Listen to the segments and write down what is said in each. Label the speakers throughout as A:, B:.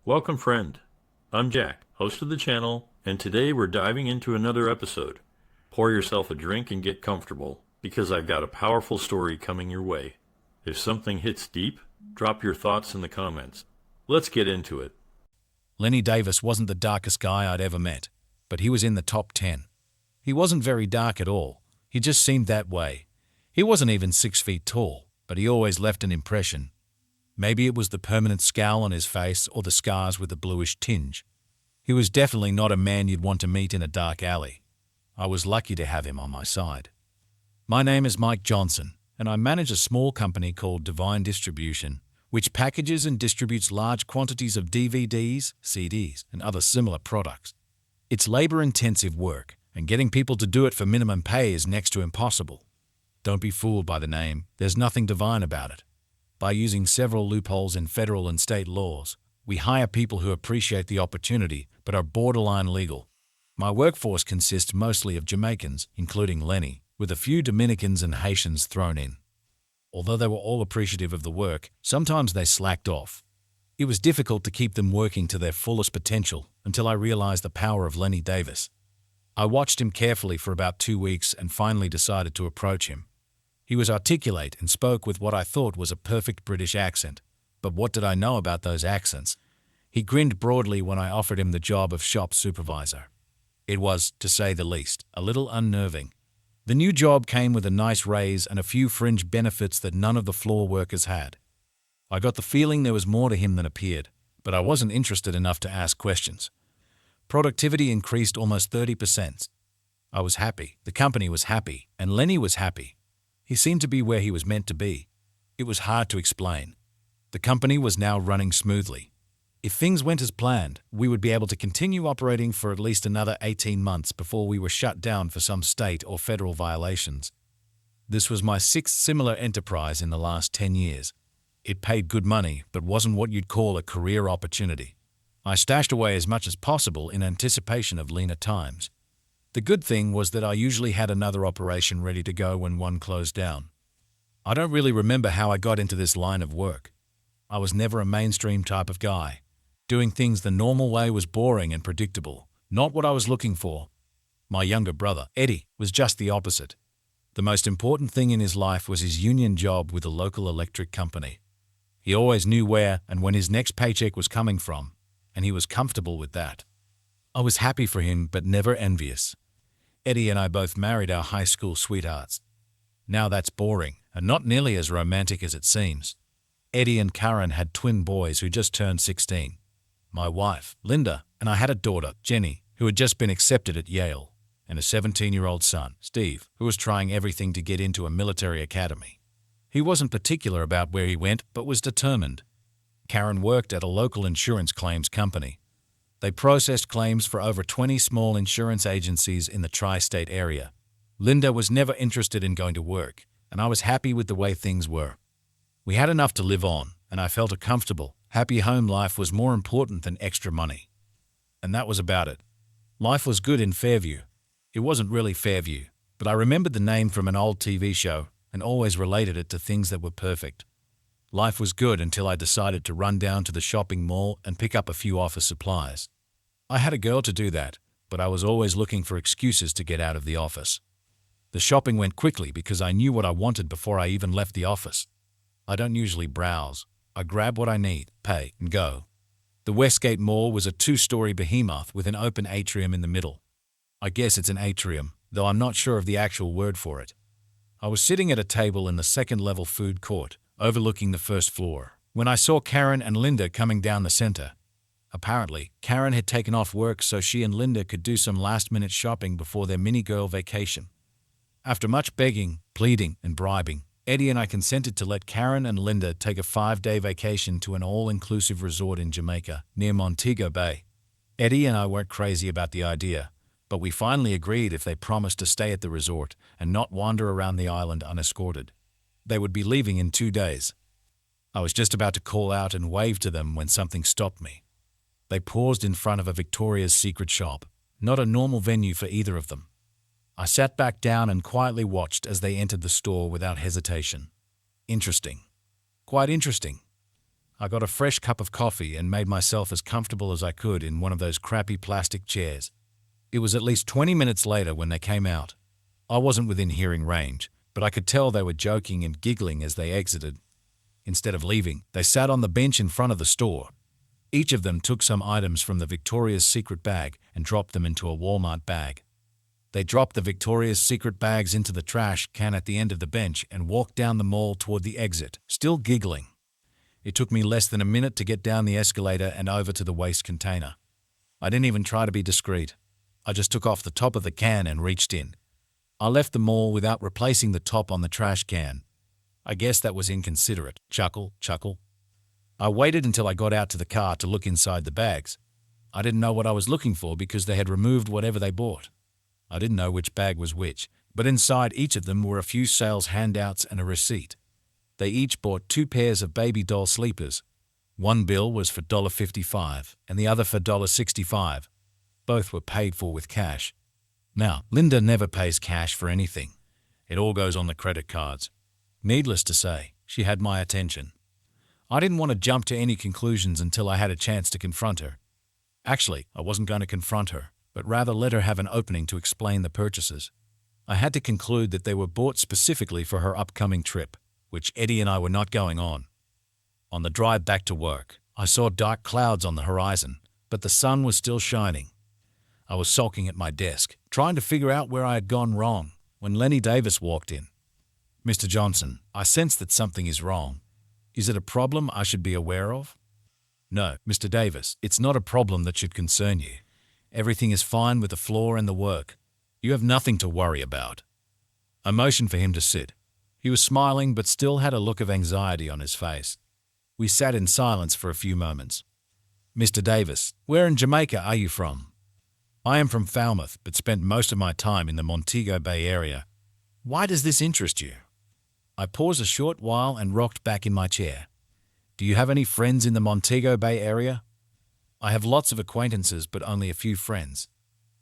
A: Welcome, friend. I'm Jack, host of the channel, and today we're diving into another episode. Pour yourself a drink and get comfortable, because I've got a powerful story coming your way. If something hits deep, drop your thoughts in the comments. Let's get into it.
B: Lenny Davis wasn't the darkest guy I'd ever met, but he was in the top 10. He wasn't very dark at all. He just seemed that way. He wasn't even 6 feet tall, but he always left an impression. Maybe it was the permanent scowl on his face or the scars with a bluish tinge. He was definitely not a man you'd want to meet in a dark alley. I was lucky to have him on my side. My name is Mike Johnson, and I manage a small company called Divine Distribution, which packages and distributes large quantities of DVDs, CDs, and other similar products. It's labor-intensive work, and getting people to do it for minimum pay is next to impossible. Don't be fooled by the name. There's nothing divine about it. By using several loopholes in federal and state laws, we hire people who appreciate the opportunity but are borderline legal. My workforce consists mostly of Jamaicans, including Lenny, with a few Dominicans and Haitians thrown in. Although they were all appreciative of the work, sometimes they slacked off. It was difficult to keep them working to their fullest potential until I realized the power of Lenny Davis. I watched him carefully for about 2 weeks and finally decided to approach him. He was articulate and spoke with what I thought was a perfect British accent. But what did I know about those accents? He grinned broadly when I offered him the job of shop supervisor. It was, to say the least, a little unnerving. The new job came with a nice raise and a few fringe benefits that none of the floor workers had. I got the feeling there was more to him than appeared, but I wasn't interested enough to ask questions. Productivity increased almost 30%. I was happy, the company was happy, and Lenny was happy. He seemed to be where he was meant to be. It was hard to explain. The company was now running smoothly. If things went as planned, we would be able to continue operating for at least another 18 months before we were shut down for some state or federal violations. This was my 6th similar enterprise in the last 10 years. It paid good money, but wasn't what you'd call a career opportunity. I stashed away as much as possible in anticipation of leaner times. The good thing was that I usually had another operation ready to go when one closed down. I don't really remember how I got into this line of work. I was never a mainstream type of guy. Doing things the normal way was boring and predictable, not what I was looking for. My younger brother, Eddie, was just the opposite. The most important thing in his life was his union job with a local electric company. He always knew where and when his next paycheck was coming from, and he was comfortable with that. I was happy for him, but never envious. Eddie and I both married our high school sweethearts. Now that's boring, and not nearly as romantic as it seems. Eddie and Karen had twin boys who just turned 16. My wife, Linda, and I had a daughter, Jenny, who had just been accepted at Yale, and a 17-year-old son, Steve, who was trying everything to get into a military academy. He wasn't particular about where he went, but was determined. Karen worked at a local insurance claims company. They processed claims for over 20 small insurance agencies in the tri-state area. Linda was never interested in going to work, and I was happy with the way things were. We had enough to live on, and I felt a comfortable, happy home life was more important than extra money. And that was about it. Life was good in Fairview. It wasn't really Fairview, but I remembered the name from an old TV show and always related it to things that were perfect. Life was good until I decided to run down to the shopping mall and pick up a few office supplies. I had a girl to do that, but I was always looking for excuses to get out of the office. The shopping went quickly because I knew what I wanted before I even left the office. I don't usually browse. I grab what I need, pay, and go. The Westgate Mall was a 2-story behemoth with an open atrium in the middle. I guess it's an atrium, though I'm not sure of the actual word for it. I was sitting at a table in the second-level food court, overlooking the first floor, when I saw Karen and Linda coming down the center. Apparently, Karen had taken off work so she and Linda could do some last-minute shopping before their mini-girl vacation. After much begging, pleading, and bribing, Eddie and I consented to let Karen and Linda take a 5-day vacation to an all-inclusive resort in Jamaica, near Montego Bay. Eddie and I weren't crazy about the idea, but we finally agreed if they promised to stay at the resort and not wander around the island unescorted. They would be leaving in 2 days. I was just about to call out and wave to them when something stopped me. They paused in front of a Victoria's Secret shop, not a normal venue for either of them. I sat back down and quietly watched as they entered the store without hesitation. Interesting. Quite interesting. I got a fresh cup of coffee and made myself as comfortable as I could in one of those crappy plastic chairs. It was at least 20 minutes later when they came out. I wasn't within hearing range, but I could tell they were joking and giggling as they exited. Instead of leaving, they sat on the bench in front of the store. Each of them took some items from the Victoria's Secret bag and dropped them into a Walmart bag. They dropped the Victoria's Secret bags into the trash can at the end of the bench and walked down the mall toward the exit, still giggling. It took me less than a minute to get down the escalator and over to the waste container. I didn't even try to be discreet. I just took off the top of the can and reached in. I left the mall without replacing the top on the trash can. I guess that was inconsiderate. Chuckle, chuckle. I waited until I got out to the car to look inside the bags. I didn't know what I was looking for because they had removed whatever they bought. I didn't know which bag was which, but inside each of them were a few sales handouts and a receipt. They each bought 2 pairs of baby doll sleepers. One bill was for $1.55 and the other for $1.65. Both were paid for with cash. Now, Linda never pays cash for anything. It all goes on the credit cards. Needless to say, she had my attention. I didn't want to jump to any conclusions until I had a chance to confront her. Actually, I wasn't going to confront her, but rather let her have an opening to explain the purchases. I had to conclude that they were bought specifically for her upcoming trip, which Eddie and I were not going on. On the drive back to work, I saw dark clouds on the horizon, but the sun was still shining. I was sulking at my desk, trying to figure out where I had gone wrong, when Lenny Davis walked in. "Mr. Johnson, I sense that something is wrong. Is it a problem I should be aware of?" "No, Mr. Davis, it's not a problem that should concern you. Everything is fine with the floor and the work. You have nothing to worry about." I motioned for him to sit. He was smiling but still had a look of anxiety on his face. We sat in silence for a few moments. "Mr. Davis, where in Jamaica are you from?" "I am from Falmouth, but spent most of my time in the Montego Bay area. Why does this interest you?" I paused a short while and rocked back in my chair. "Do you have any friends in the Montego Bay area?" "I have lots of acquaintances, but only a few friends.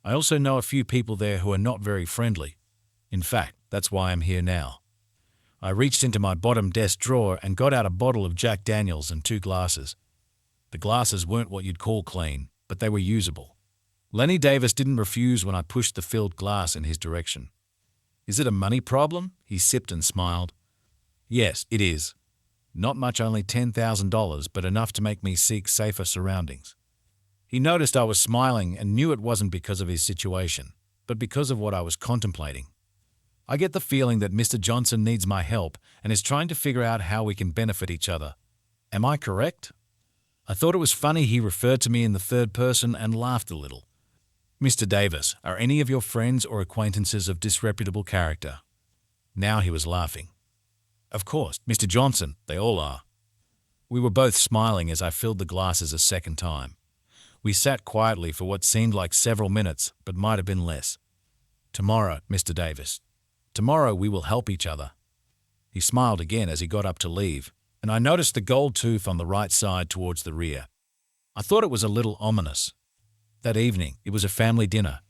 B: I also know a few people there who are not very friendly. In fact, that's why I'm here now." I reached into my bottom desk drawer and got out a bottle of Jack Daniels and 2 glasses. The glasses weren't what you'd call clean, but they were usable. Lenny Davis didn't refuse when I pushed the filled glass in his direction. "Is it a money problem?" He sipped and smiled. "Yes, it is. Not much, only $10,000, but enough to make me seek safer surroundings." He noticed I was smiling and knew it wasn't because of his situation, but because of what I was contemplating. I get the feeling that Mr. Johnson needs my help and is trying to figure out how we can benefit each other. Am I correct? I thought it was funny he referred to me in the third person and laughed a little. "Mr. Davis, are any of your friends or acquaintances of disreputable character?" Now he was laughing. "Of course, Mr. Johnson, they all are." We were both smiling as I filled the glasses a second time. We sat quietly for what seemed like several minutes, but might have been less. "Tomorrow, Mr. Davis. Tomorrow we will help each other." He smiled again as he got up to leave, and I noticed the gold tooth on the right side towards the rear. I thought it was a little ominous. That evening, it was a family dinner.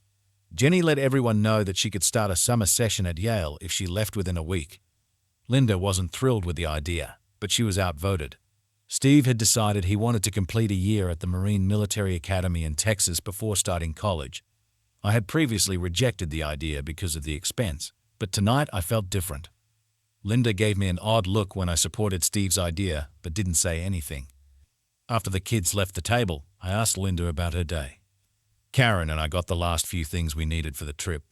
B: Jenny let everyone know that she could start a summer session at Yale if she left within a week. Linda wasn't thrilled with the idea, but she was outvoted. Steve had decided he wanted to complete a year at the Marine Military Academy in Texas before starting college. I had previously rejected the idea because of the expense, but tonight I felt different. Linda gave me an odd look when I supported Steve's idea, but didn't say anything. After the kids left the table, I asked Linda about her day. "Karen and I got the last few things we needed for the trip.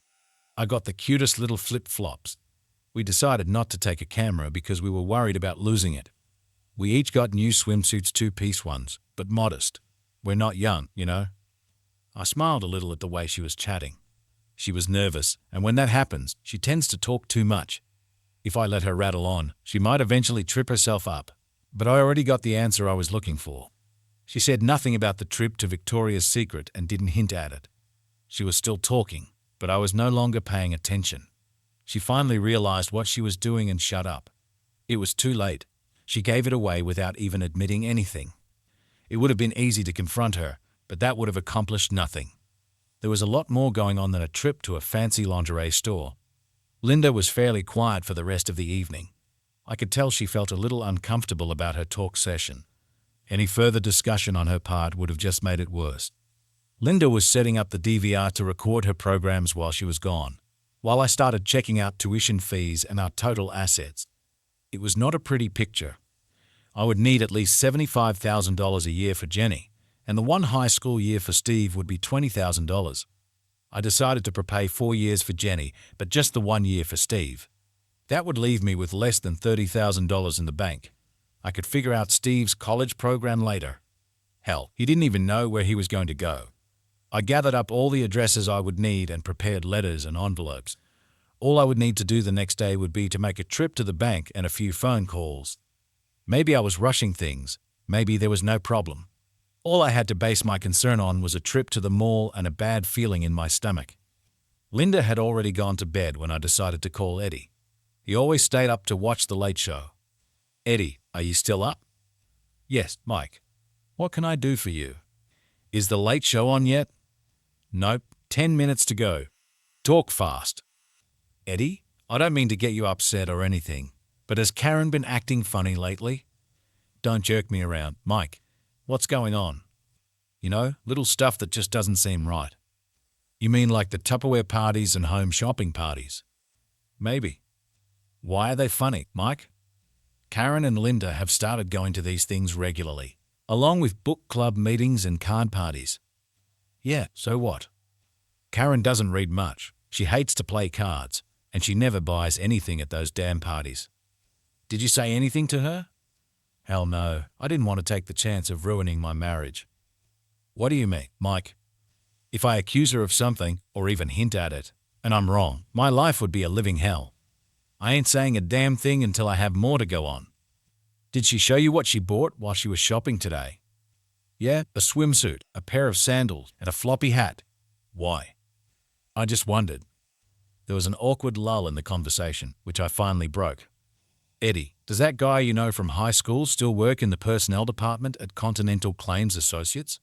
B: I got the cutest little flip-flops. We decided not to take a camera because we were worried about losing it. We each got new swimsuits, 2-piece ones, but modest. We're not young, you know." I smiled a little at the way she was chatting. She was nervous, and when that happens, she tends to talk too much. If I let her rattle on, she might eventually trip herself up. But I already got the answer I was looking for. She said nothing about the trip to Victoria's Secret and didn't hint at it. She was still talking, but I was no longer paying attention. She finally realized what she was doing and shut up. It was too late. She gave it away without even admitting anything. It would have been easy to confront her, but that would have accomplished nothing. There was a lot more going on than a trip to a fancy lingerie store. Linda was fairly quiet for the rest of the evening. I could tell she felt a little uncomfortable about her talk session. Any further discussion on her part would have just made it worse. Linda was setting up the DVR to record her programs while she was gone, while I started checking out tuition fees and our total assets. It was not a pretty picture. I would need at least $75,000 a year for Jenny, and the one high school year for Steve would be $20,000. I decided to prepay 4 years for Jenny, but just the 1 year for Steve. That would leave me with less than $30,000 in the bank. I could figure out Steve's college program later. Hell, he didn't even know where he was going to go. I gathered up all the addresses I would need and prepared letters and envelopes. All I would need to do the next day would be to make a trip to the bank and a few phone calls. Maybe I was rushing things. Maybe there was no problem. All I had to base my concern on was a trip to the mall and a bad feeling in my stomach. Linda had already gone to bed when I decided to call Eddie. He always stayed up to watch the late show. Eddie, are you still up? Yes, Mike. What can I do for you? Is the late show on yet? Nope, 10 minutes to go. Talk fast. Eddie, I don't mean to get you upset or anything, but has Karen been acting funny lately? Don't jerk me around, Mike. What's going on? You know, little stuff that just doesn't seem right. You mean like the Tupperware parties and home shopping parties? Maybe. Why are they funny, Mike? Karen and Linda have started going to these things regularly, along with book club meetings and card parties. Yeah, so what? Karen doesn't read much. She hates to play cards, and she never buys anything at those damn parties. Did you say anything to her? Hell no, I didn't want to take the chance of ruining my marriage. What do you mean, Mike? If I accuse her of something, or even hint at it, and I'm wrong, my life would be a living hell. I ain't saying a damn thing until I have more to go on. Did she show you what she bought while she was shopping today? Yeah, a swimsuit, a pair of sandals, and a floppy hat. Why? I just wondered. There was an awkward lull in the conversation, which I finally broke. Eddie, does that guy you know from high school still work in the personnel department at Continental Claims Associates?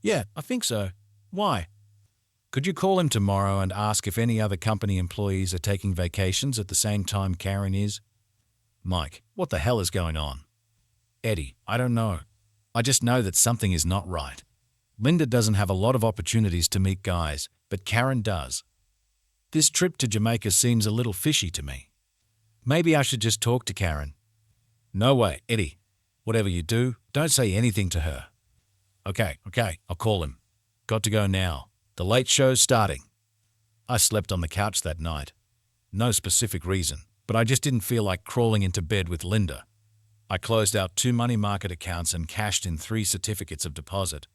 B: Yeah, I think so. Why? Could you call him tomorrow and ask if any other company employees are taking vacations at the same time Karen is? Mike, what the hell is going on? Eddie, I don't know. I just know that something is not right. Linda doesn't have a lot of opportunities to meet guys, but Karen does. This trip to Jamaica seems a little fishy to me. Maybe I should just talk to Karen. No way, Eddie. Whatever you do, don't say anything to her. Okay, I'll call him. Got to go now. The late show's starting. I slept on the couch that night. No specific reason, but I just didn't feel like crawling into bed with Linda. I closed out 2 money market accounts and cashed in 3 certificates of deposit.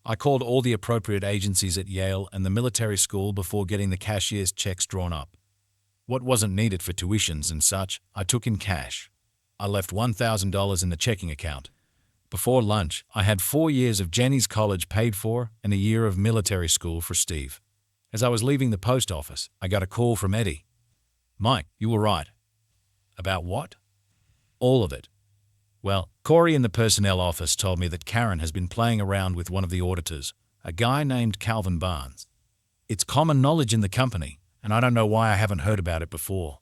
B: I called all the appropriate agencies at Yale and the military school before getting the cashier's checks drawn up. What wasn't needed for tuitions and such, I took in cash. I left $1,000 in the checking account. Before lunch, I had 4 years of Jenny's college paid for and a year of military school for Steve. As I was leaving the post office, I got a call from Eddie. Mike, you were right. About what? All of it. Well, Corey in the personnel office told me that Karen has been playing around with one of the auditors, a guy named Calvin Barnes. It's common knowledge in the company, and I don't know why I haven't heard about it before.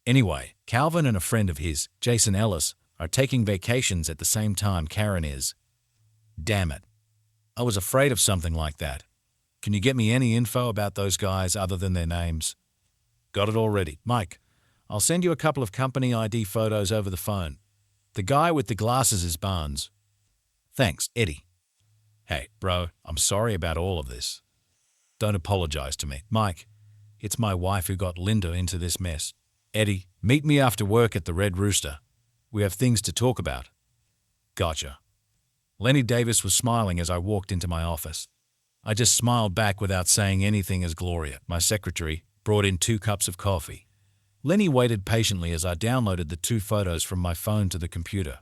B: Anyway, Calvin and a friend of his, Jason Ellis, are taking vacations at the same time Karen is. Damn it. I was afraid of something like that. Can you get me any info about those guys other than their names? Got it already. Mike, I'll send you a couple of company ID photos over the phone. The guy with the glasses is Barnes. Thanks, Eddie. Hey, bro, I'm sorry about all of this. Don't apologize to me. Mike, it's my wife who got Linda into this mess. Eddie, meet me after work at the Red Rooster. We have things to talk about. Gotcha. Lenny Davis was smiling as I walked into my office. I just smiled back without saying anything as Gloria, my secretary, brought in 2 cups of coffee. Lenny waited patiently as I downloaded the 2 photos from my phone to the computer.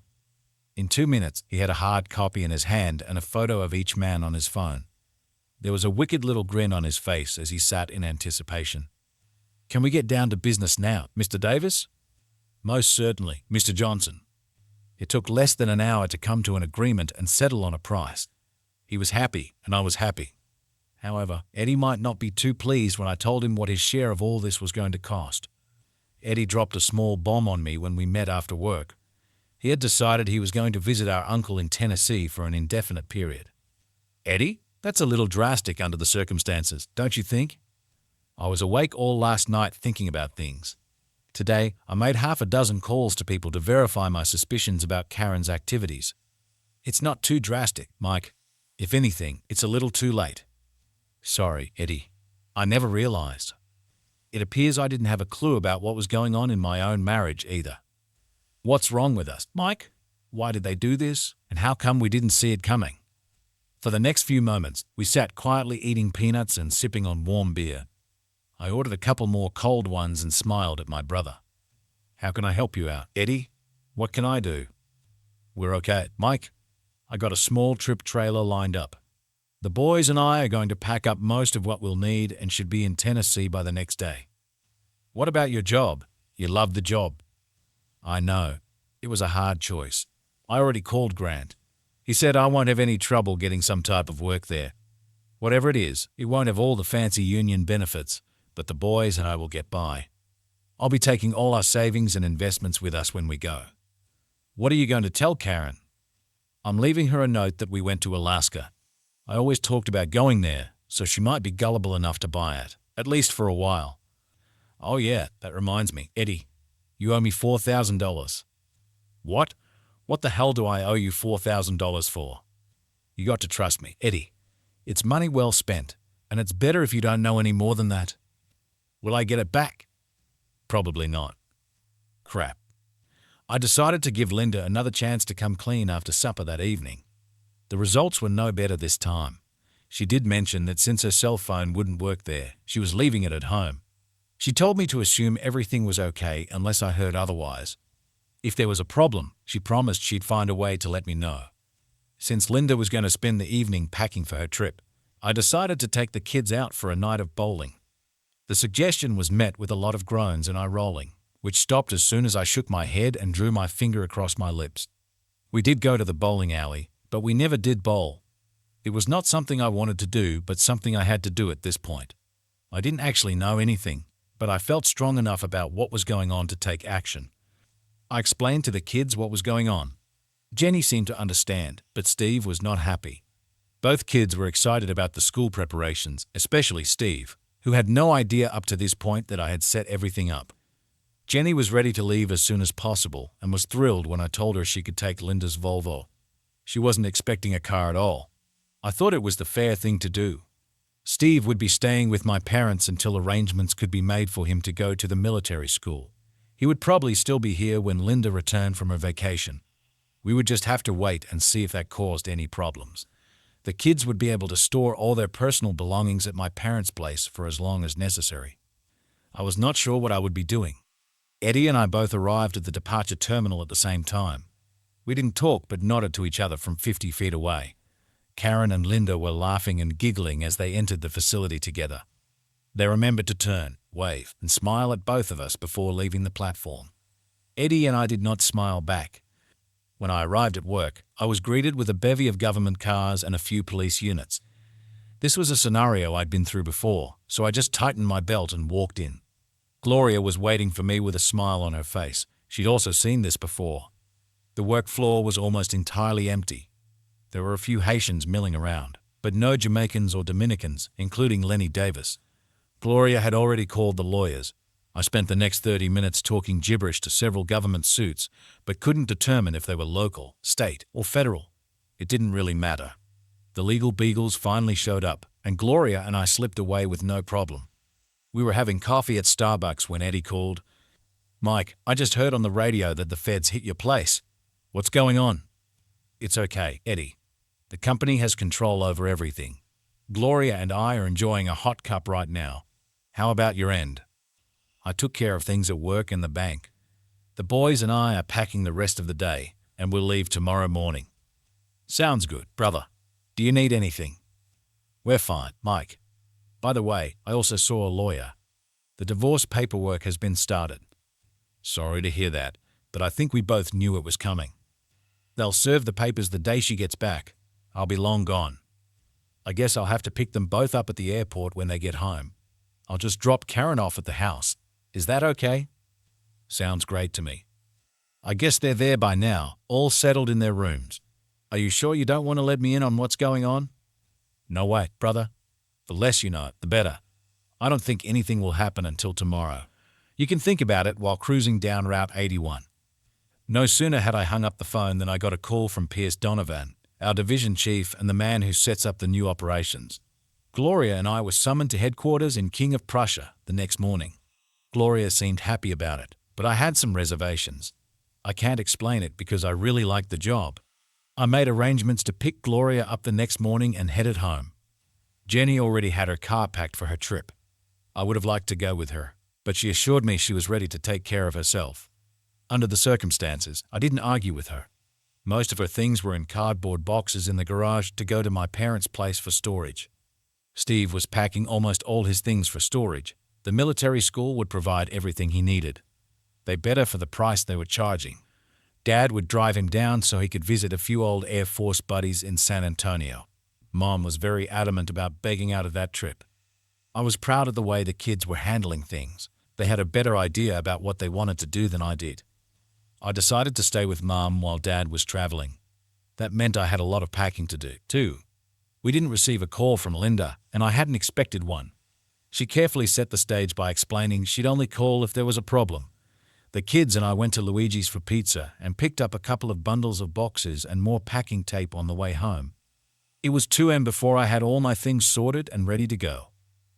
B: In 2 minutes, he had a hard copy in his hand and a photo of each man on his phone. There was a wicked little grin on his face as he sat in anticipation. Can we get down to business now, Mr. Davis? Most certainly, Mr. Johnson. It took less than an hour to come to an agreement and settle on a price. He was happy, and I was happy. However, Eddie might not be too pleased when I told him what his share of all this was going to cost. Eddie dropped a small bomb on me when we met after work. He had decided he was going to visit our uncle in Tennessee for an indefinite period. Eddie? That's a little drastic under the circumstances, don't you think? I was awake all last night thinking about things. Today, I made half a dozen calls to people to verify my suspicions about Karen's activities. It's not too drastic, Mike. If anything, it's a little too late. Sorry, Eddie. I never realized. It appears I didn't have a clue about what was going on in my own marriage either. What's wrong with us, Mike? Why did they do this? And how come we didn't see it coming? For the next few moments, we sat quietly eating peanuts and sipping on warm beer. I ordered a couple more cold ones and smiled at my brother. How can I help you out, Eddie? What can I do? We're okay, Mike. I got a small trip trailer lined up. The boys and I are going to pack up most of what we'll need and should be in Tennessee by the next day. What about your job? You love the job. I know. It was a hard choice. I already called Grant. He said I won't have any trouble getting some type of work there. Whatever it is, it won't have all the fancy union benefits, but the boys and I will get by. I'll be taking all our savings and investments with us when we go. What are you going to tell Karen? I'm leaving her a note that we went to Alaska. I always talked about going there, so she might be gullible enough to buy it, at least for a while. Oh yeah, that reminds me, Eddie, you owe me $4,000. What? What the hell do I owe you $4,000 for? You got to trust me, Eddie. It's money well spent, and it's better if you don't know any more than that. Will I get it back? Probably not. Crap. I decided to give Linda another chance to come clean after supper that evening. The results were no better this time. She did mention that since her cell phone wouldn't work there, she was leaving it at home. She told me to assume everything was okay unless I heard otherwise. If there was a problem, she promised she'd find a way to let me know. Since Linda was going to spend the evening packing for her trip, I decided to take the kids out for a night of bowling. The suggestion was met with a lot of groans and eye rolling, which stopped as soon as I shook my head and drew my finger across my lips. We did go to the bowling alley, but we never did bowl. It was not something I wanted to do, but something I had to do at this point. I didn't actually know anything, but I felt strong enough about what was going on to take action. I explained to the kids what was going on. Jenny seemed to understand, but Steve was not happy. Both kids were excited about the school preparations, especially Steve, who had no idea up to this point that I had set everything up. Jenny was ready to leave as soon as possible and was thrilled when I told her she could take Linda's Volvo. She wasn't expecting a car at all. I thought it was the fair thing to do. Steve would be staying with my parents until arrangements could be made for him to go to the military school. He would probably still be here when Linda returned from her vacation. We would just have to wait and see if that caused any problems. The kids would be able to store all their personal belongings at my parents' place for as long as necessary. I was not sure what I would be doing. Eddie and I both arrived at the departure terminal at the same time. We didn't talk but nodded to each other from 50 feet away. Karen and Linda were laughing and giggling as they entered the facility together. They remembered to turn, wave, and smile at both of us before leaving the platform. Eddie and I did not smile back. When I arrived at work, I was greeted with a bevy of government cars and a few police units. This was a scenario I'd been through before, so I just tightened my belt and walked in. Gloria was waiting for me with a smile on her face. She'd also seen this before. The work floor was almost entirely empty. There were a few Haitians milling around, but no Jamaicans or Dominicans, including Lenny Davis. Gloria had already called the lawyers. I spent the next 30 minutes talking gibberish to several government suits, but couldn't determine if they were local, state, or federal. It didn't really matter. The legal beagles finally showed up, and Gloria and I slipped away with no problem. We were having coffee at Starbucks when Eddie called. "Mike, I just heard on the radio that the feds hit your place. What's going on?" "It's okay, Eddie. The company has control over everything. Gloria and I are enjoying a hot cup right now. How about your end?" I took care of things at work and the bank. The boys and I are packing the rest of the day, and we'll leave tomorrow morning. Sounds good, brother. Do you need anything? We're fine, Mike. By the way, I also saw a lawyer. The divorce paperwork has been started. Sorry to hear that, but I think we both knew it was coming. They'll serve the papers the day she gets back. I'll be long gone. I guess I'll have to pick them both up at the airport when they get home. I'll just drop Karen off at the house. Is that okay? Sounds great to me. I guess they're there by now, all settled in their rooms. Are you sure you don't want to let me in on what's going on? No way, brother. The less you know, the better. I don't think anything will happen until tomorrow. You can think about it while cruising down Route 81. No sooner had I hung up the phone than I got a call from Pierce Donovan, our division chief and the man who sets up the new operations. Gloria and I were summoned to headquarters in King of Prussia the next morning. Gloria seemed happy about it, but I had some reservations. I can't explain it because I really liked the job. I made arrangements to pick Gloria up the next morning and headed home. Jenny already had her car packed for her trip. I would have liked to go with her, but she assured me she was ready to take care of herself. Under the circumstances, I didn't argue with her. Most of her things were in cardboard boxes in the garage to go to my parents' place for storage. Steve was packing almost all his things for storage. The military school would provide everything he needed. They better for the price they were charging. Dad would drive him down so he could visit a few old Air Force buddies in San Antonio. Mom was very adamant about begging out of that trip. I was proud of the way the kids were handling things. They had a better idea about what they wanted to do than I did. I decided to stay with Mom while Dad was traveling. That meant I had a lot of packing to do, too. We didn't receive a call from Linda, and I hadn't expected one. She carefully set the stage by explaining she'd only call if there was a problem. The kids and I went to Luigi's for pizza and picked up a couple of bundles of boxes and more packing tape on the way home. It was 2 a.m. before I had all my things sorted and ready to go.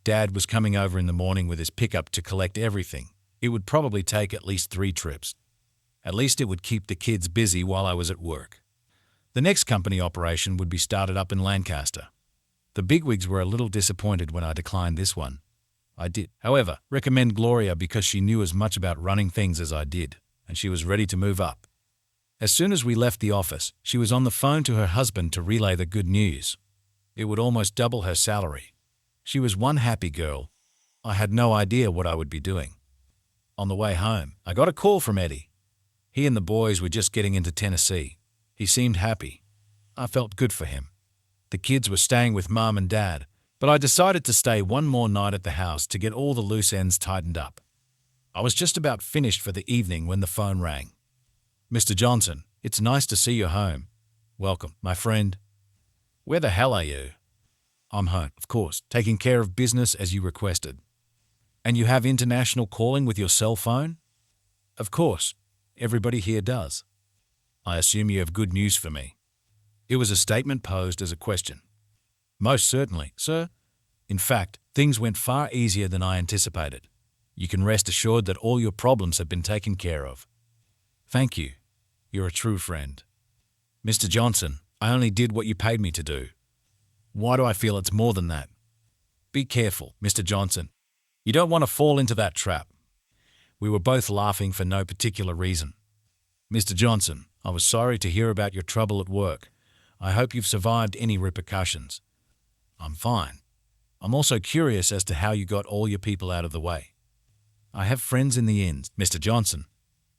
B: Dad was coming over in the morning with his pickup to collect everything. It would probably take at least 3 trips. At least it would keep the kids busy while I was at work. The next company operation would be started up in Lancaster. The bigwigs were a little disappointed when I declined this one. I did, however, recommend Gloria because she knew as much about running things as I did, and she was ready to move up. As soon as we left the office, she was on the phone to her husband to relay the good news. It would almost double her salary. She was one happy girl. I had no idea what I would be doing. On the way home, I got a call from Eddie. He and the boys were just getting into Tennessee. He seemed happy. I felt good for him. The kids were staying with Mom and Dad, but I decided to stay one more night at the house to get all the loose ends tightened up. I was just about finished for the evening when the phone rang. Mr. Johnson, it's nice to see you home. Welcome, my friend. Where the hell are you? I'm home, of course, taking care of business as you requested. And you have international calling with your cell phone? Of course. Everybody here does. I assume you have good news for me. It was a statement posed as a question. Most certainly, sir. In fact, things went far easier than I anticipated. You can rest assured that all your problems have been taken care of. Thank you. You're a true friend. Mr. Johnson, I only did what you paid me to do. Why do I feel it's more than that? Be careful, Mr. Johnson. You don't want to fall into that trap. We were both laughing for no particular reason. Mr. Johnson, I was sorry to hear about your trouble at work. I hope you've survived any repercussions. I'm fine. I'm also curious as to how you got all your people out of the way. I have friends in the inns, Mr. Johnson.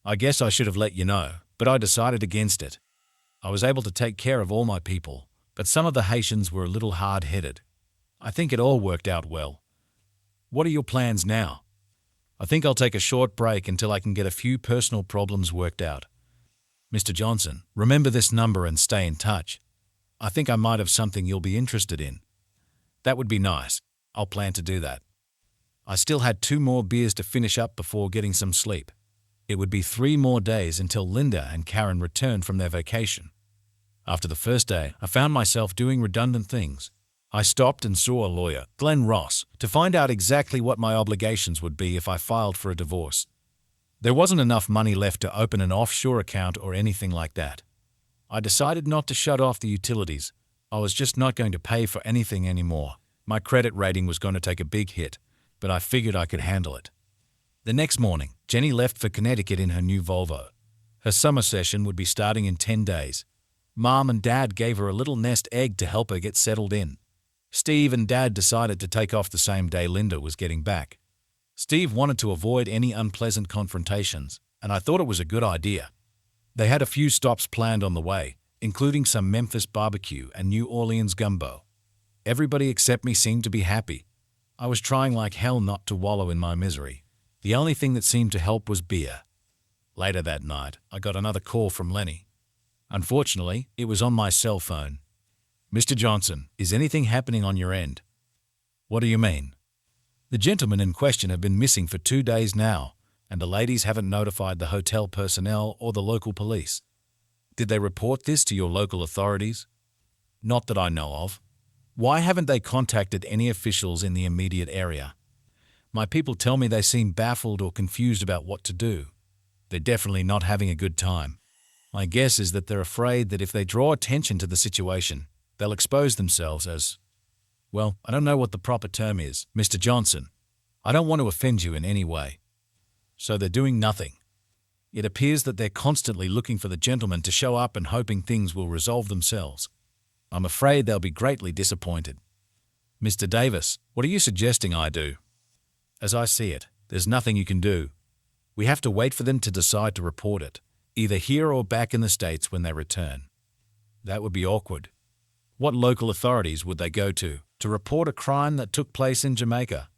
B: I guess I should have let you know, but I decided against it. I was able to take care of all my people, but some of the Haitians were a little hard-headed. I think it all worked out well. What are your plans now? I think I'll take a short break until I can get a few personal problems worked out. Mr. Johnson, remember this number and stay in touch. I think I might have something you'll be interested in. That would be nice. I'll plan to do that. I still had 2 more beers to finish up before getting some sleep. It would be 3 more days until Linda and Karen returned from their vacation. After the first day, I found myself doing redundant things. I stopped and saw a lawyer, Glenn Ross, to find out exactly what my obligations would be if I filed for a divorce. There wasn't enough money left to open an offshore account or anything like that. I decided not to shut off the utilities. I was just not going to pay for anything anymore. My credit rating was going to take a big hit, but I figured I could handle it. The next morning, Jenny left for Connecticut in her new Volvo. Her summer session would be starting in 10 days. Mom and Dad gave her a little nest egg to help her get settled in. Steve and Dad decided to take off the same day Linda was getting back. Steve wanted to avoid any unpleasant confrontations, and I thought it was a good idea. They had a few stops planned on the way, including some Memphis barbecue and New Orleans gumbo. Everybody except me seemed to be happy. I was trying like hell not to wallow in my misery. The only thing that seemed to help was beer. Later that night, I got another call from Lenny. Unfortunately, it was on my cell phone. "Mr. Johnson, is anything happening on your end?" "What do you mean?" "The gentlemen in question have been missing for 2 days now, and the ladies haven't notified the hotel personnel or the local police." "Did they report this to your local authorities?" "Not that I know of." "Why haven't they contacted any officials in the immediate area?" "My people tell me they seem baffled or confused about what to do. They're definitely not having a good time. My guess is that they're afraid that if they draw attention to the situation, they'll expose themselves as, well, I don't know what the proper term is, Mr. Johnson. I don't want to offend you in any way." "So they're doing nothing." "It appears that they're constantly looking for the gentleman to show up and hoping things will resolve themselves. I'm afraid they'll be greatly disappointed." "Mr. Davis, what are you suggesting I do?" "As I see it, there's nothing you can do. We have to wait for them to decide to report it, either here or back in the States when they return." "That would be awkward." "What local authorities would they go to report a crime that took place in Jamaica?"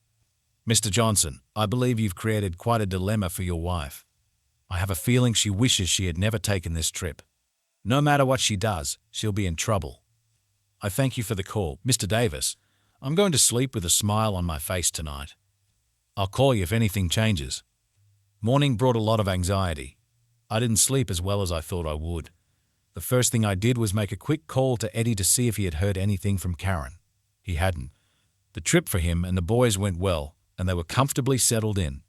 B: "Mr. Johnson, I believe you've created quite a dilemma for your wife. I have a feeling she wishes she had never taken this trip. No matter what she does, she'll be in trouble. I thank you for the call, Mr. Davis. I'm going to sleep with a smile on my face tonight. I'll call you if anything changes." Morning brought a lot of anxiety. I didn't sleep as well as I thought I would. The first thing I did was make a quick call to Eddie to see if he had heard anything from Karen. He hadn't. The trip for him and the boys went well, and they were comfortably settled in.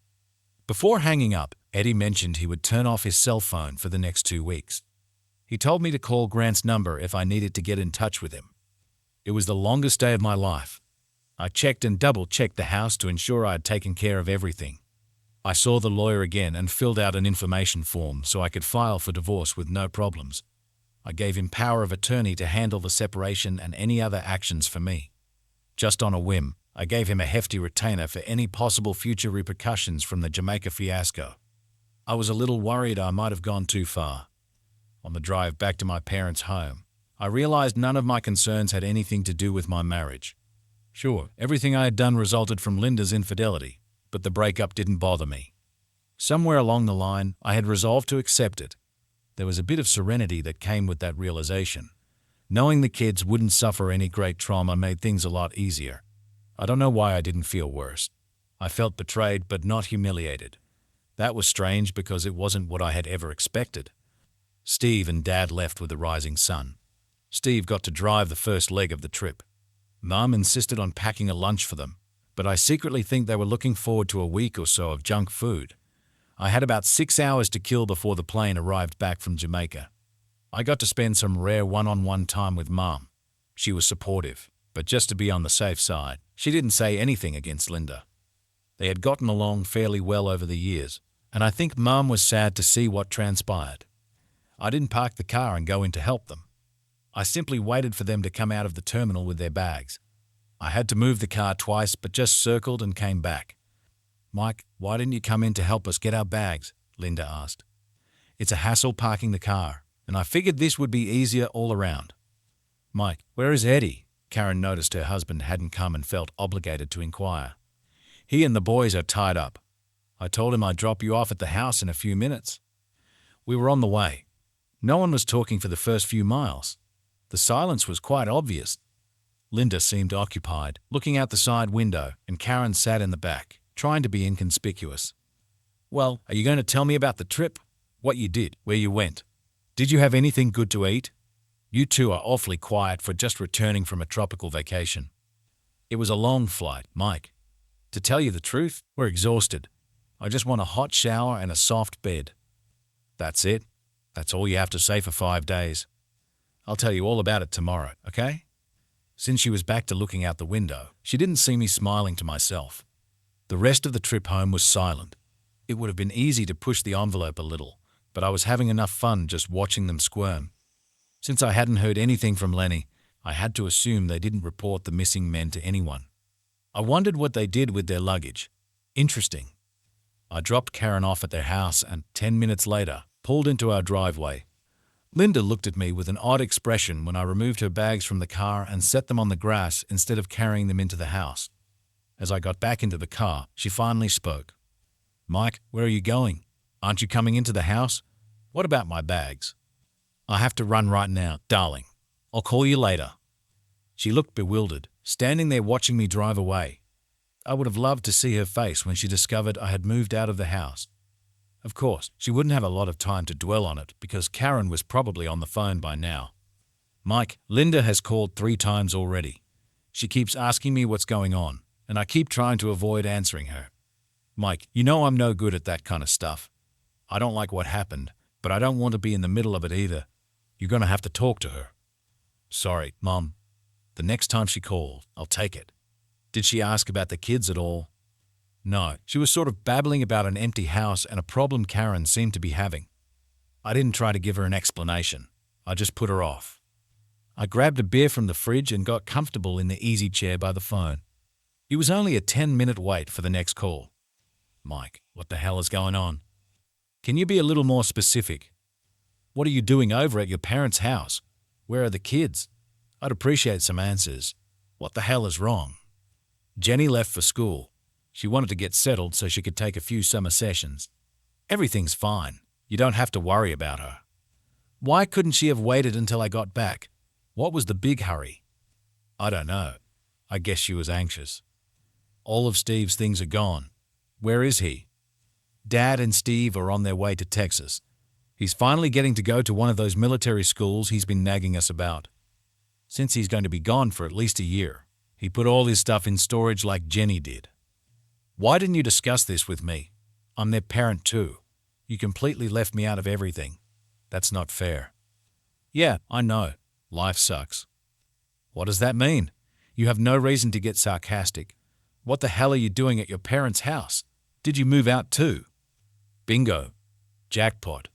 B: Before hanging up, Eddie mentioned he would turn off his cell phone for the next 2 weeks. He told me to call Grant's number if I needed to get in touch with him. It was the longest day of my life. I checked and double-checked the house to ensure I had taken care of everything. I saw the lawyer again and filled out an information form so I could file for divorce with no problems. I gave him power of attorney to handle the separation and any other actions for me. Just on a whim, I gave him a hefty retainer for any possible future repercussions from the Jamaica fiasco. I was a little worried I might have gone too far. On the drive back to my parents' home, I realized none of my concerns had anything to do with my marriage. Sure, everything I had done resulted from Linda's infidelity, but the breakup didn't bother me. Somewhere along the line, I had resolved to accept it. There was a bit of serenity that came with that realization. Knowing the kids wouldn't suffer any great trauma made things a lot easier. I don't know why I didn't feel worse. I felt betrayed but not humiliated. That was strange because it wasn't what I had ever expected. Steve and Dad left with the rising sun. Steve got to drive the first leg of the trip. Mum insisted on packing a lunch for them, but I secretly think they were looking forward to a week or so of junk food. I had about 6 hours to kill before the plane arrived back from Jamaica. I got to spend some rare one-on-one time with Mum. She was supportive, but just to be on the safe side, she didn't say anything against Linda. They had gotten along fairly well over the years, and I think Mum was sad to see what transpired. I didn't park the car and go in to help them. I simply waited for them to come out of the terminal with their bags. I had to move the car twice, but just circled and came back. "Mike, why didn't you come in to help us get our bags?" Linda asked. "It's a hassle parking the car, and I figured this would be easier all around." "Mike, where is Eddie?" Karen noticed her husband hadn't come and felt obligated to inquire. "He and the boys are tied up. I told him I'd drop you off at the house in a few minutes." We were on the way. No one was talking for the first few miles. The silence was quite obvious. Linda seemed occupied, looking out the side window, and Karen sat in the back, trying to be inconspicuous. "Well, are you going to tell me about the trip? What you did, where you went? Did you have anything good to eat? You two are awfully quiet for just returning from a tropical vacation." "It was a long flight, Mike. To tell you the truth, we're exhausted. I just want a hot shower and a soft bed." "That's it? That's all you have to say for 5 days? I'll tell you all about it tomorrow, okay?" Since she was back to looking out the window, she didn't see me smiling to myself. The rest of the trip home was silent. It would have been easy to push the envelope a little, but I was having enough fun just watching them squirm. Since I hadn't heard anything from Lenny, I had to assume they didn't report the missing men to anyone. I wondered what they did with their luggage. Interesting. I dropped Karen off at their house and, 10 minutes later, pulled into our driveway. Linda looked at me with an odd expression when I removed her bags from the car and set them on the grass instead of carrying them into the house. As I got back into the car, she finally spoke. "Mike, where are you going?" Aren't you coming into the house? What about my bags? I have to run right now, darling. I'll call you later. She looked bewildered, standing there watching me drive away. I would have loved to see her face when she discovered I had moved out of the house. Of course, she wouldn't have a lot of time to dwell on it because Karen was probably on the phone by now. Mike, Linda has called 3 times already. She keeps asking me what's going on, and I keep trying to avoid answering her. Mike, you know I'm no good at that kind of stuff. I don't like what happened, but I don't want to be in the middle of it either. You're going to have to talk to her. Sorry, Mom. The next time she calls, I'll take it. Did she ask about the kids at all? No, she was sort of babbling about an empty house and a problem Karen seemed to be having. I didn't try to give her an explanation. I just put her off. I grabbed a beer from the fridge and got comfortable in the easy chair by the phone. It was only a 10-minute wait for the next call. Mike, what the hell is going on? Can you be a little more specific? What are you doing over at your parents' house? Where are the kids? I'd appreciate some answers. What the hell is wrong? Jenny left for school. She wanted to get settled so she could take a few summer sessions. Everything's fine. You don't have to worry about her. Why couldn't she have waited until I got back? What was the big hurry? I don't know. I guess she was anxious. All of Steve's things are gone. Where is he? Dad and Steve are on their way to Texas. He's finally getting to go to one of those military schools he's been nagging us about. Since he's going to be gone for at least a year, he put all his stuff in storage like Jenny did. Why didn't you discuss this with me? I'm their parent too. You completely left me out of everything. That's not fair. Yeah, I know. Life sucks. What does that mean? You have no reason to get sarcastic. What the hell are you doing at your parents' house? Did you move out too? Bingo. Jackpot.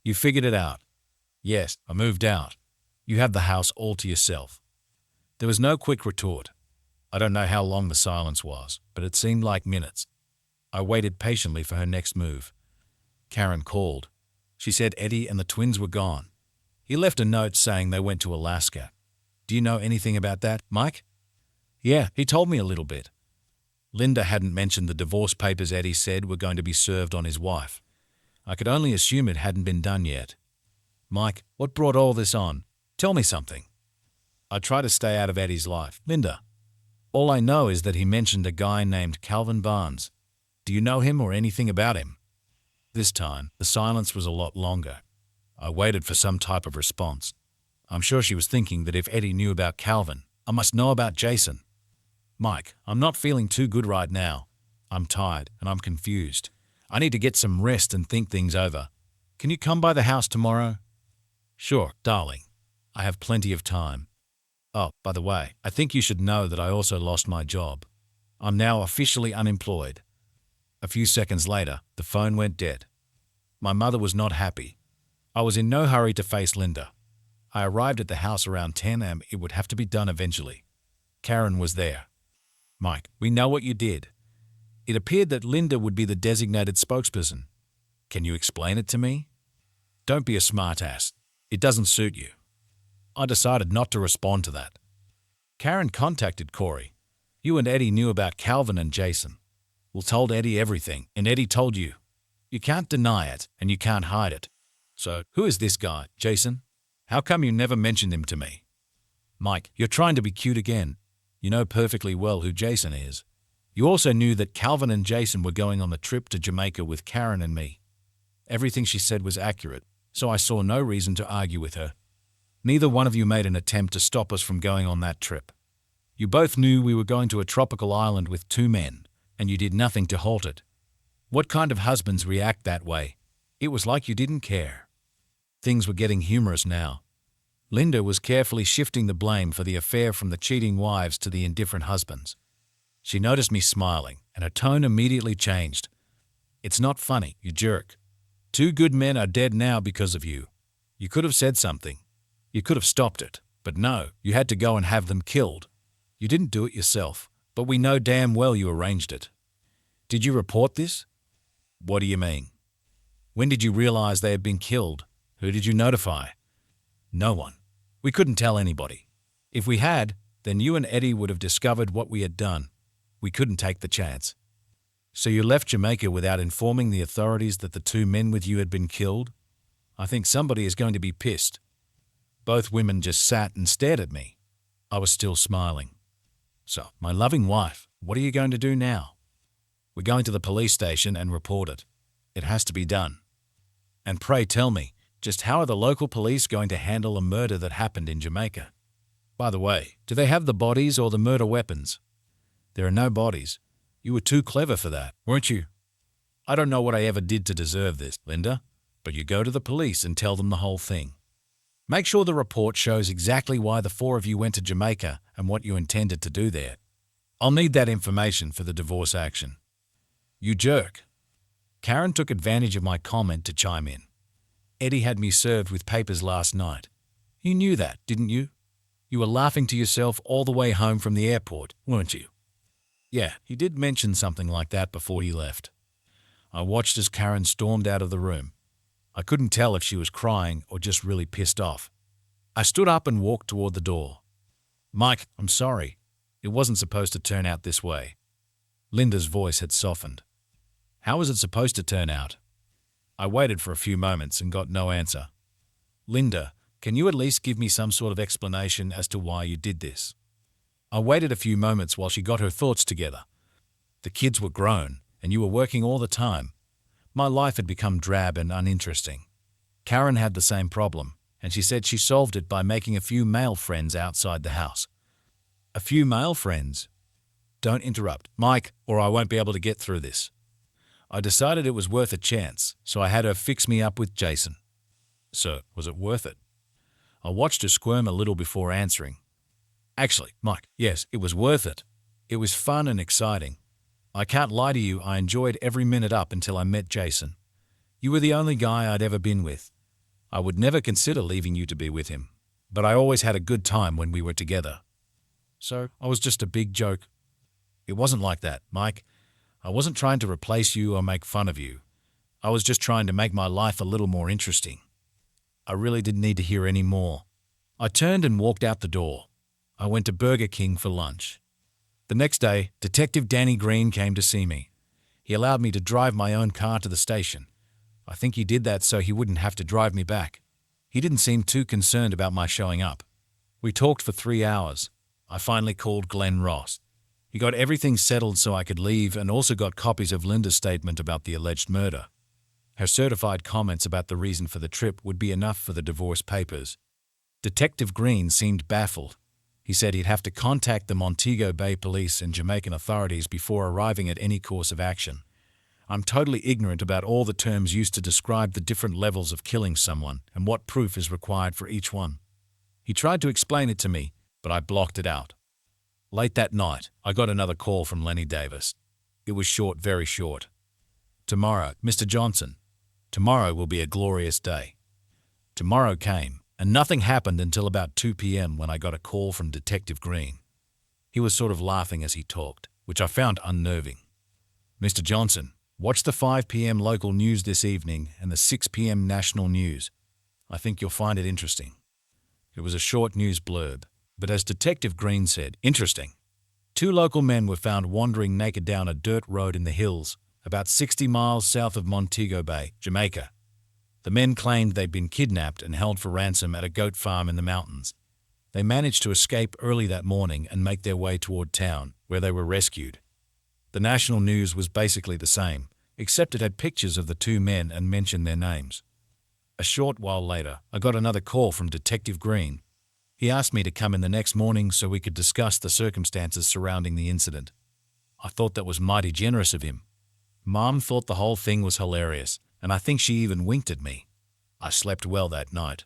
B: You figured it out. Yes, I moved out. You have the house all to yourself. There was no quick retort. I don't know how long the silence was, but it seemed like minutes. I waited patiently for her next move. Karen called. She said Eddie and the twins were gone. He left a note saying they went to Alaska. Do you know anything about that, Mike? Yeah, he told me a little bit. Linda hadn't mentioned the divorce papers Eddie said were going to be served on his wife. I could only assume it hadn't been done yet. Mike, what brought all this on? Tell me something. I try to stay out of Eddie's life. Linda. All I know is that he mentioned a guy named Calvin Barnes. Do you know him or anything about him? This time, the silence was a lot longer. I waited for some type of response. I'm sure she was thinking that if Eddie knew about Calvin, I must know about Jason. Mike, I'm not feeling too good right now. I'm tired and I'm confused. I need to get some rest and think things over. Can you come by the house tomorrow? Sure, darling. I have plenty of time. Oh, by the way, I think you should know that I also lost my job. I'm now officially unemployed. A few seconds later, the phone went dead. My mother was not happy. I was in no hurry to face Linda. I arrived at the house around 10 and it would have to be done eventually. Karen was there. Mike, we know what you did. It appeared that Linda would be the designated spokesperson. Can you explain it to me? Don't be a smartass. It doesn't suit you. I decided not to respond to that. Karen contacted Corey. You and Eddie knew about Calvin and Jason. We told Eddie everything, and Eddie told you. You can't deny it, and you can't hide it. So, who is this guy, Jason? How come you never mentioned him to me? Mike, you're trying to be cute again. You know perfectly well who Jason is. You also knew that Calvin and Jason were going on the trip to Jamaica with Karen and me. Everything she said was accurate, so I saw no reason to argue with her. Neither one of you made an attempt to stop us from going on that trip. You both knew we were going to a tropical island with 2 men, and you did nothing to halt it. What kind of husbands react that way? It was like you didn't care. Things were getting humorous now. Linda was carefully shifting the blame for the affair from the cheating wives to the indifferent husbands. She noticed me smiling, and her tone immediately changed. It's not funny, you jerk. 2 good men are dead now because of you. You could have said something. You could have stopped it, but no, you had to go and have them killed. You didn't do it yourself, but we know damn well you arranged it. Did you report this? What do you mean? When did you realize they had been killed? Who did you notify? No one. We couldn't tell anybody. If we had, then you and Eddie would have discovered what we had done. We couldn't take the chance. So you left Jamaica without informing the authorities that the two men with you had been killed? I think somebody is going to be pissed. Both women just sat and stared at me. I was still smiling. So, my loving wife, what are you going to do now? We're going to the police station and report it. It has to be done. And pray tell me, just how are the local police going to handle a murder that happened in Jamaica? By the way, do they have the bodies or the murder weapons? There are no bodies. You were too clever for that, weren't you? I don't know what I ever did to deserve this, Linda, but you go to the police and tell them the whole thing. Make sure the report shows exactly why the four of you went to Jamaica and what you intended to do there. I'll need that information for the divorce action. You jerk. Karen took advantage of my comment to chime in. Eddie had me served with papers last night. You knew that, didn't you? You were laughing to yourself all the way home from the airport, weren't you? Yeah, he did mention something like that before he left. I watched as Karen stormed out of the room. I couldn't tell if she was crying or just really pissed off. I stood up and walked toward the door. Mike, I'm sorry. It wasn't supposed to turn out this way. Linda's voice had softened. How was it supposed to turn out? I waited for a few moments and got no answer. Linda, can you at least give me some sort of explanation as to why you did this? I waited a few moments while she got her thoughts together. The kids were grown, and you were working all the time. My life had become drab and uninteresting. Karen had the same problem, and she said she solved it by making a few male friends outside the house. A few male friends? Don't interrupt, Mike, or I won't be able to get through this. I decided it was worth a chance, so I had her fix me up with Jason. So, was it worth it? I watched her squirm a little before answering. Actually, Mike, yes, it was worth it. It was fun and exciting. I can't lie to you, I enjoyed every minute up until I met Jason. You were the only guy I'd ever been with. I would never consider leaving you to be with him, but I always had a good time when we were together. So, I was just a big joke. It wasn't like that, Mike. I wasn't trying to replace you or make fun of you. I was just trying to make my life a little more interesting. I really didn't need to hear any more. I turned and walked out the door. I went to Burger King for lunch. The next day, Detective Danny Green came to see me. He allowed me to drive my own car to the station. I think he did that so he wouldn't have to drive me back. He didn't seem too concerned about my showing up. We talked for 3 hours. I finally called Glenn Ross. He got everything settled so I could leave and also got copies of Linda's statement about the alleged murder. Her certified comments about the reason for the trip would be enough for the divorce papers. Detective Green seemed baffled. He said he'd have to contact the Montego Bay police and Jamaican authorities before arriving at any course of action. I'm totally ignorant about all the terms used to describe the different levels of killing someone and what proof is required for each one. He tried to explain it to me, but I blocked it out. Late that night, I got another call from Lenny Davis. It was short, very short. Tomorrow, Mr. Johnson. Tomorrow will be a glorious day. Tomorrow came, and nothing happened until about 2 p.m. when I got a call from Detective Green. He was sort of laughing as he talked, which I found unnerving. Mr. Johnson, watch the 5 p.m. local news this evening and the 6 p.m. national news. I think you'll find it interesting. It was a short news blurb, but as Detective Green said, interesting. 2 local men were found wandering naked down a dirt road in the hills, about 60 miles south of Montego Bay, Jamaica. The men claimed they'd been kidnapped and held for ransom at a goat farm in the mountains. They managed to escape early that morning and make their way toward town, where they were rescued. The national news was basically the same, except it had pictures of the 2 men and mentioned their names. A short while later, I got another call from Detective Green. He asked me to come in the next morning so we could discuss the circumstances surrounding the incident. I thought that was mighty generous of him. Mom thought the whole thing was hilarious, and I think she even winked at me. I slept well that night.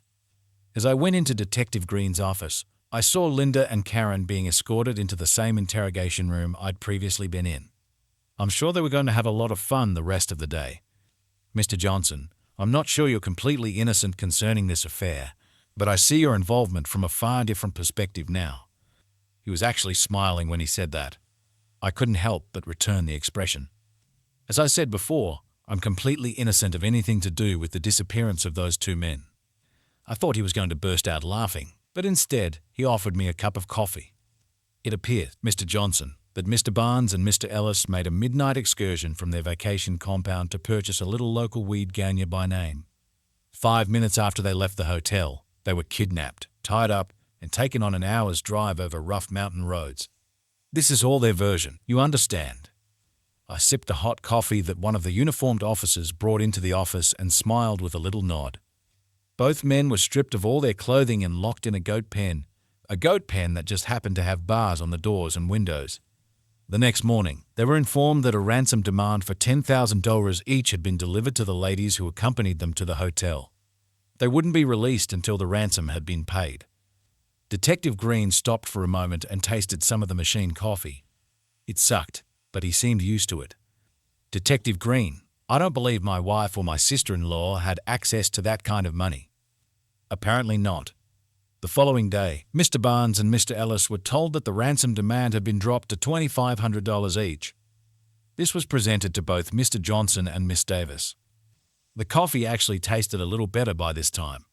B: As I went into Detective Green's office, I saw Linda and Karen being escorted into the same interrogation room I'd previously been in. I'm sure they were going to have a lot of fun the rest of the day. Mr. Johnson, I'm not sure you're completely innocent concerning this affair, but I see your involvement from a far different perspective now. He was actually smiling when he said that. I couldn't help but return the expression. As I said before, I'm completely innocent of anything to do with the disappearance of those 2 men. I thought he was going to burst out laughing, but instead he offered me a cup of coffee. It appears, Mr. Johnson, that Mr. Barnes and Mr. Ellis made a midnight excursion from their vacation compound to purchase a little local weed ganya by name. 5 minutes after they left the hotel, they were kidnapped, tied up, and taken on an hour's drive over rough mountain roads. This is all their version, you understand. I sipped a hot coffee that one of the uniformed officers brought into the office and smiled with a little nod. Both men were stripped of all their clothing and locked in a goat pen that just happened to have bars on the doors and windows. The next morning, they were informed that a ransom demand for $10,000 each had been delivered to the ladies who accompanied them to the hotel. They wouldn't be released until the ransom had been paid. Detective Green stopped for a moment and tasted some of the machine coffee. It sucked, but he seemed used to it. Detective Green, I don't believe my wife or my sister-in-law had access to that kind of money. Apparently not. The following day, Mr. Barnes and Mr. Ellis were told that the ransom demand had been dropped to $2,500 each. This was presented to both Mr. Johnson and Miss Davis. The coffee actually tasted a little better by this time.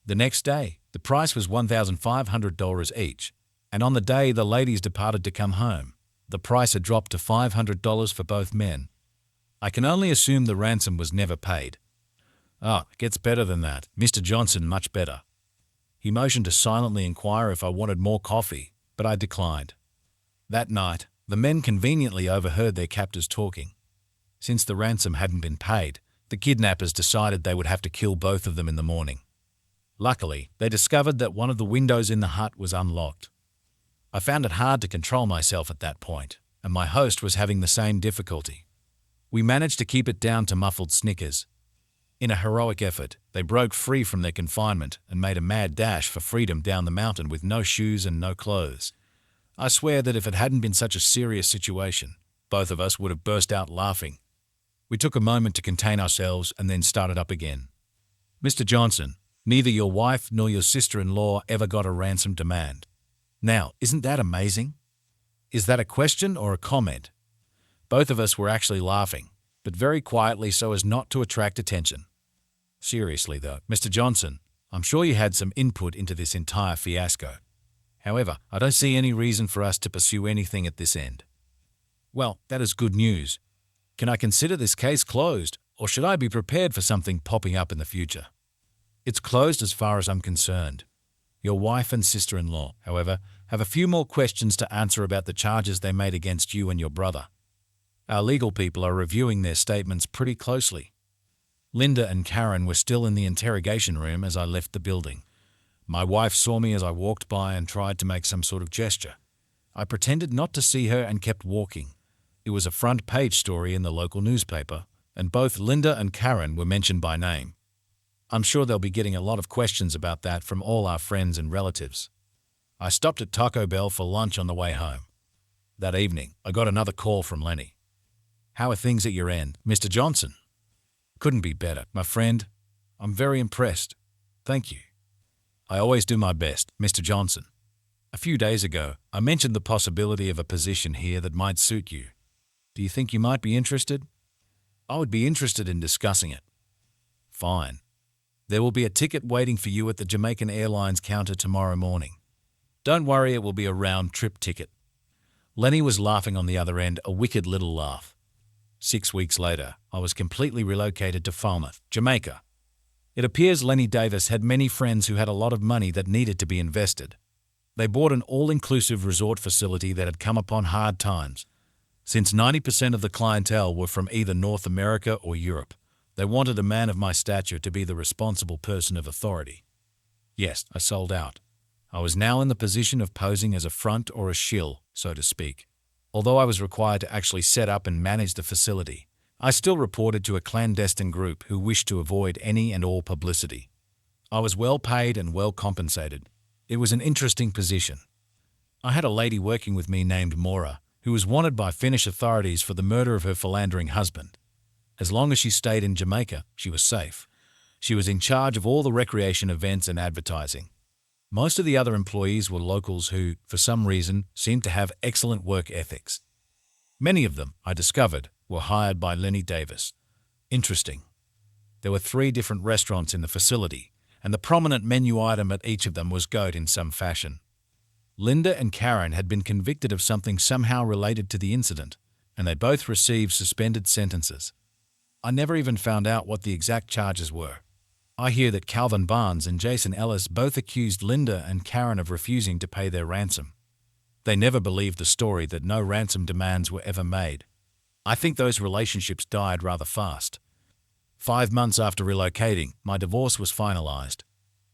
B: The next day, the price was $1,500 each, and on the day the ladies departed to come home, the price had dropped to $500 for both men. I can only assume the ransom was never paid. It gets better than that. Mr. Johnson, much better. He motioned to silently inquire if I wanted more coffee, but I declined. That night, the men conveniently overheard their captors talking. Since the ransom hadn't been paid, the kidnappers decided they would have to kill both of them in the morning. Luckily, they discovered that one of the windows in the hut was unlocked. I found it hard to control myself at that point, and my host was having the same difficulty. We managed to keep it down to muffled snickers. In a heroic effort, they broke free from their confinement and made a mad dash for freedom down the mountain with no shoes and no clothes. I swear that if it hadn't been such a serious situation, both of us would have burst out laughing. We took a moment to contain ourselves and then started up again. Mr. Johnson, neither your wife nor your sister-in-law ever got a ransom demand. Now, isn't that amazing? Is that a question or a comment? Both of us were actually laughing, but very quietly so as not to attract attention. Seriously though, Mr. Johnson, I'm sure you had some input into this entire fiasco. However, I don't see any reason for us to pursue anything at this end. Well, that is good news. Can I consider this case closed, or should I be prepared for something popping up in the future? It's closed as far as I'm concerned. Your wife and sister-in-law, however, have a few more questions to answer about the charges they made against you and your brother. Our legal people are reviewing their statements pretty closely. Linda and Karen were still in the interrogation room as I left the building. My wife saw me as I walked by and tried to make some sort of gesture. I pretended not to see her and kept walking. It was a front-page story in the local newspaper, and both Linda and Karen were mentioned by name. I'm sure they'll be getting a lot of questions about that from all our friends and relatives. I stopped at Taco Bell for lunch on the way home. That evening, I got another call from Lenny. How are things at your end, Mr. Johnson? Couldn't be better, my friend. I'm very impressed. Thank you. I always do my best, Mr. Johnson. A few days ago, I mentioned the possibility of a position here that might suit you. Do you think you might be interested? I would be interested in discussing it. Fine. There will be a ticket waiting for you at the Jamaican Airlines counter tomorrow morning. Don't worry, it will be a round-trip ticket. Lenny was laughing on the other end, a wicked little laugh. 6 weeks later, I was completely relocated to Falmouth, Jamaica. It appears Lenny Davis had many friends who had a lot of money that needed to be invested. They bought an all-inclusive resort facility that had come upon hard times. Since 90% of the clientele were from either North America or Europe, they wanted a man of my stature to be the responsible person of authority. Yes, I sold out. I was now in the position of posing as a front or a shill, so to speak. Although I was required to actually set up and manage the facility, I still reported to a clandestine group who wished to avoid any and all publicity. I was well paid and well compensated. It was an interesting position. I had a lady working with me named Maura, who was wanted by Finnish authorities for the murder of her philandering husband. As long as she stayed in Jamaica, she was safe. She was in charge of all the recreation events and advertising. Most of the other employees were locals who, for some reason, seemed to have excellent work ethics. Many of them, I discovered, were hired by Lenny Davis. Interesting. There were 3 different restaurants in the facility, and the prominent menu item at each of them was goat in some fashion. Linda and Karen had been convicted of something somehow related to the incident, and they both received suspended sentences. I never even found out what the exact charges were. I hear that Calvin Barnes and Jason Ellis both accused Linda and Karen of refusing to pay their ransom. They never believed the story that no ransom demands were ever made. I think those relationships died rather fast. 5 months after relocating, my divorce was finalized.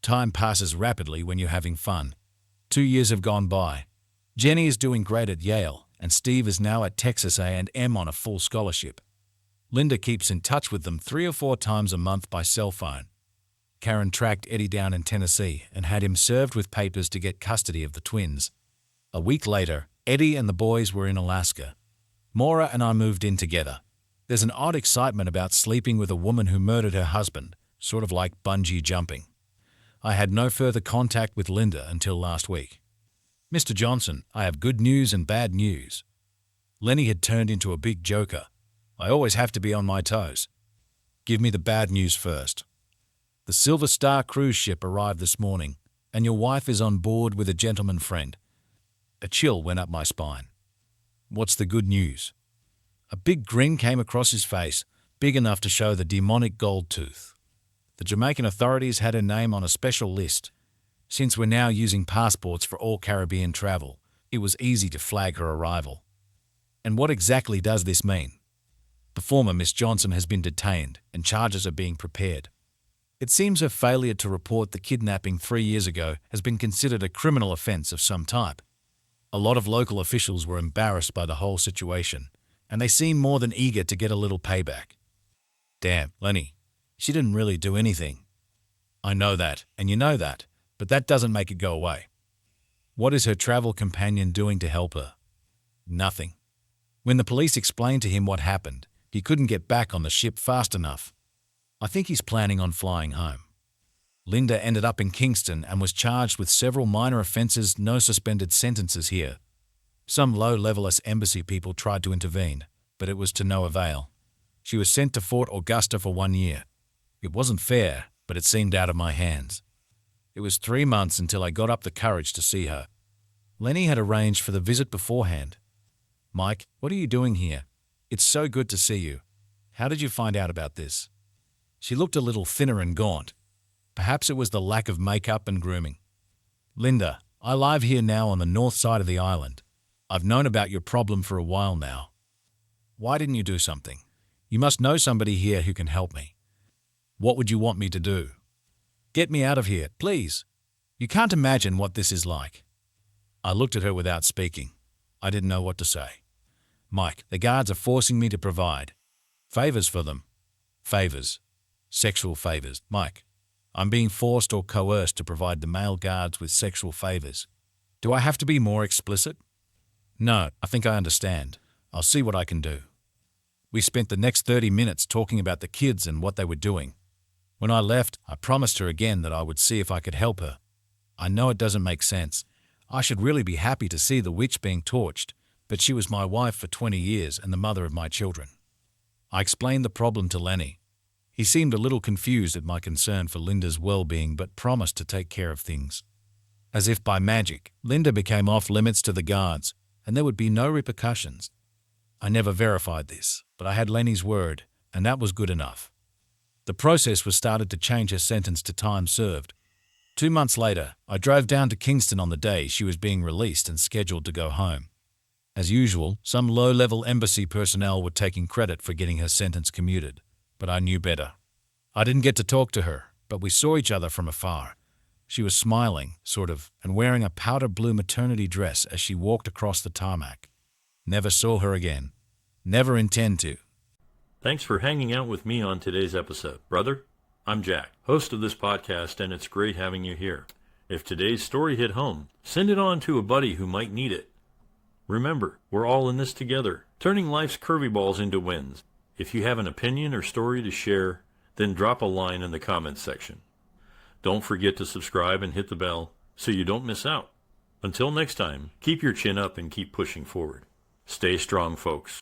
B: Time passes rapidly when you're having fun. 2 years have gone by. Jenny is doing great at Yale, and Steve is now at Texas A&M on a full scholarship. Linda keeps in touch with them 3 or 4 times a month by cell phone. Karen tracked Eddie down in Tennessee and had him served with papers to get custody of the twins. A week later, Eddie and the boys were in Alaska. Maura and I moved in together. There's an odd excitement about sleeping with a woman who murdered her husband, sort of like bungee jumping. I had no further contact with Linda until last week. Mr. Johnson, I have good news and bad news. Lenny had turned into a big joker. I always have to be on my toes. Give me the bad news first. The Silver Star cruise ship arrived this morning, and your wife is on board with a gentleman friend. A chill went up my spine. What's the good news? A big grin came across his face, big enough to show the demonic gold tooth. The Jamaican authorities had her name on a special list. Since we're now using passports for all Caribbean travel, it was easy to flag her arrival. And what exactly does this mean? The former Miss Johnson has been detained, and charges are being prepared. It seems her failure to report the kidnapping 3 years ago has been considered a criminal offense of some type. A lot of local officials were embarrassed by the whole situation, and they seem more than eager to get a little payback. Damn, Lenny, she didn't really do anything. I know that, and you know that, but that doesn't make it go away. What is her travel companion doing to help her? Nothing. When the police explained to him what happened, he couldn't get back on the ship fast enough. I think he's planning on flying home. Linda ended up in Kingston and was charged with several minor offenses, no suspended sentences here. Some low-level embassy people tried to intervene, but it was to no avail. She was sent to Fort Augusta for 1 year. It wasn't fair, but it seemed out of my hands. It was 3 months until I got up the courage to see her. Lenny had arranged for the visit beforehand. Mike, what are you doing here? It's so good to see you. How did you find out about this? She looked a little thinner and gaunt. Perhaps it was the lack of makeup and grooming. Linda, I live here now on the north side of the island. I've known about your problem for a while now. Why didn't you do something? You must know somebody here who can help me. What would you want me to do? Get me out of here, please. You can't imagine what this is like. I looked at her without speaking. I didn't know what to say. Mike, the guards are forcing me to provide favors for them. Favors. Sexual favors. Mike, I'm being forced or coerced to provide the male guards with sexual favors. Do I have to be more explicit? No, I think I understand. I'll see what I can do. We spent the next 30 minutes talking about the kids and what they were doing. When I left, I promised her again that I would see if I could help her. I know it doesn't make sense. I should really be happy to see the witch being torched, but she was my wife for 20 years and the mother of my children. I explained the problem to Lenny. He seemed a little confused at my concern for Linda's well-being but promised to take care of things. As if by magic, Linda became off-limits to the guards, and there would be no repercussions. I never verified this, but I had Lenny's word, and that was good enough. The process was started to change her sentence to time served. 2 months later, I drove down to Kingston on the day she was being released and scheduled to go home. As usual, some low-level embassy personnel were taking credit for getting her sentence commuted, but I knew better. I didn't get to talk to her, but we saw each other from afar. She was smiling, sort of, and wearing a powder blue maternity dress as she walked across the tarmac. Never saw her again. Never intend to.
A: Thanks for hanging out with me on today's episode, brother. I'm Jack, host of this podcast, and it's great having you here. If today's story hit home, send it on to a buddy who might need it. Remember, we're all in this together, turning life's curvy balls into wins. If you have an opinion or story to share, then drop a line in the comments section. Don't forget to subscribe and hit the bell so you don't miss out. Until next time, keep your chin up and keep pushing forward. Stay strong, folks.